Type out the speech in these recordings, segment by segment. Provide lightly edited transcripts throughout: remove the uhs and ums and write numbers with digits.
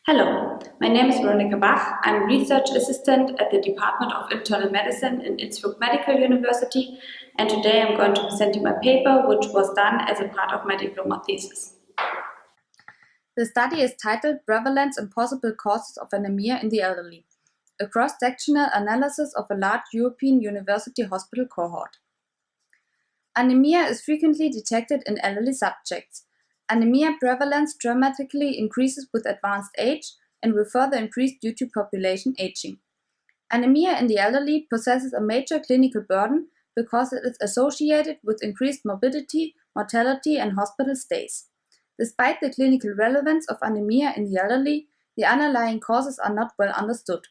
Hello, my name is Veronika Bach. I'm a research assistant at the Department of Internal Medicine in Innsbruck Medical University, and today I'm going to present you my paper, which was done as a part of my diploma thesis. The study is titled Prevalence and Possible Causes of Anemia in the Elderly, a cross-sectional analysis of a large European university hospital cohort. Anemia is frequently detected in elderly subjects. Anemia prevalence dramatically increases with advanced age and will further increase due to population aging. Anemia in the elderly possesses a major clinical burden because it is associated with increased morbidity, mortality, and hospital stays. Despite the clinical relevance of anemia in the elderly, the underlying causes are not well understood.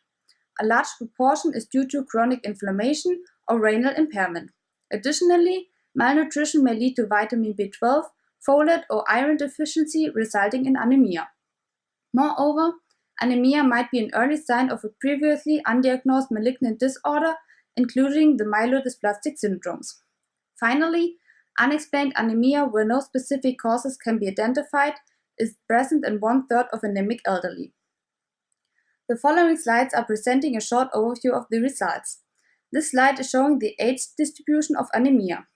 A large proportion is due to chronic inflammation or renal impairment. Additionally, malnutrition may lead to vitamin B12, folate, or iron deficiency, resulting in anemia. Moreover, anemia might be an early sign of a previously undiagnosed malignant disorder, including the myelodysplastic syndromes. Finally, unexplained anemia where no specific causes can be identified is present in 1/3 of anemic elderly. The following slides are presenting a short overview of the results. This slide is showing the age distribution of anemia.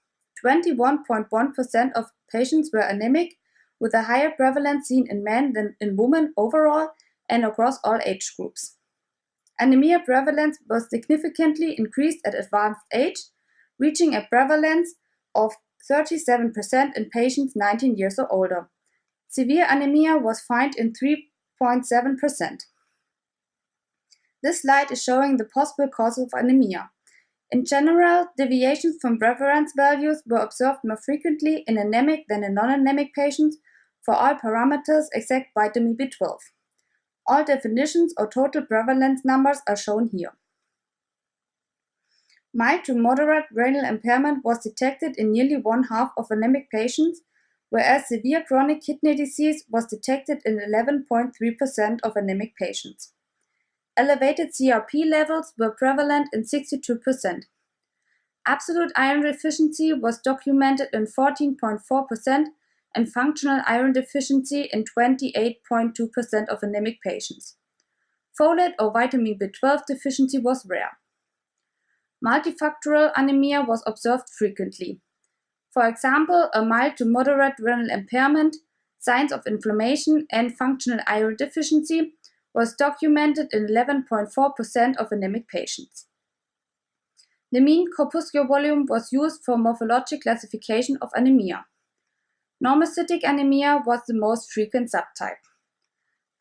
21.1% of patients were anemic, with a higher prevalence seen in men than in women overall and across all age groups. Anemia prevalence was significantly increased at advanced age, reaching a prevalence of 37% in patients 19 years or older. Severe anemia was found in 3.7%. This slide is showing the possible causes of anemia. In general, deviations from reference values were observed more frequently in anemic than in non-anemic patients for all parameters except vitamin B12. All definitions or total prevalence numbers are shown here. Mild to moderate renal impairment was detected in nearly 1/2 of anemic patients, whereas severe chronic kidney disease was detected in 11.3% of anemic patients. Elevated CRP levels were prevalent in 62%. Absolute iron deficiency was documented in 14.4% and functional iron deficiency in 28.2% of anemic patients. Folate or vitamin B12 deficiency was rare. Multifactorial anemia was observed frequently. For example, a mild to moderate renal impairment, signs of inflammation, and functional iron deficiency was documented in 11.4% of anemic patients. The mean corpuscular volume was used for morphologic classification of anemia. Normocytic anemia was the most frequent subtype.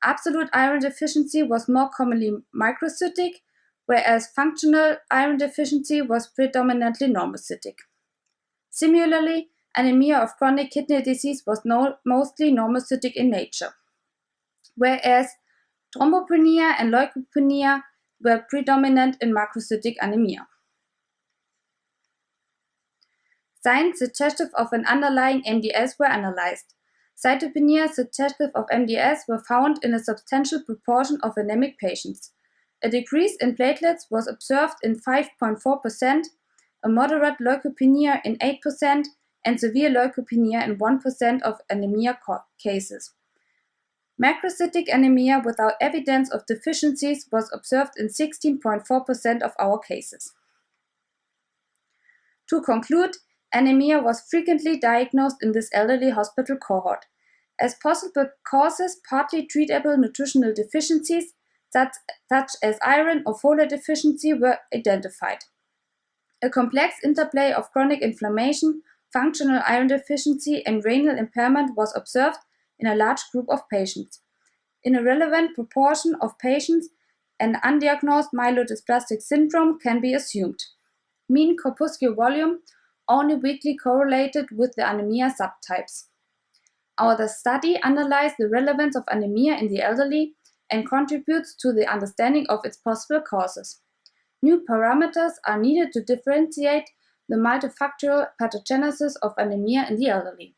Absolute iron deficiency was more commonly microcytic, whereas functional iron deficiency was predominantly normocytic. Similarly, anemia of chronic kidney disease was mostly normocytic in nature, whereas thrombopenia and leukopenia were predominant in macrocytic anemia. Signs suggestive of an underlying MDS were analyzed. Cytopenia suggestive of MDS were found in a substantial proportion of anemic patients. A decrease in platelets was observed in 5.4%, a moderate leukopenia in 8%, and severe leukopenia in 1% of anemia cases. Macrocytic anemia without evidence of deficiencies was observed in 16.4% of our cases. To conclude, anemia was frequently diagnosed in this elderly hospital cohort. As possible causes, partly treatable nutritional deficiencies, such as iron or folate deficiency, were identified. A complex interplay of chronic inflammation, functional iron deficiency, and renal impairment was observed in a large group of patients. In a relevant proportion of patients, an undiagnosed myelodysplastic syndrome can be assumed. Mean corpuscular volume only weakly correlated with the anemia subtypes. Our study analyzed the relevance of anemia in the elderly and contributes to the understanding of its possible causes. New parameters are needed to differentiate the multifactorial pathogenesis of anemia in the elderly.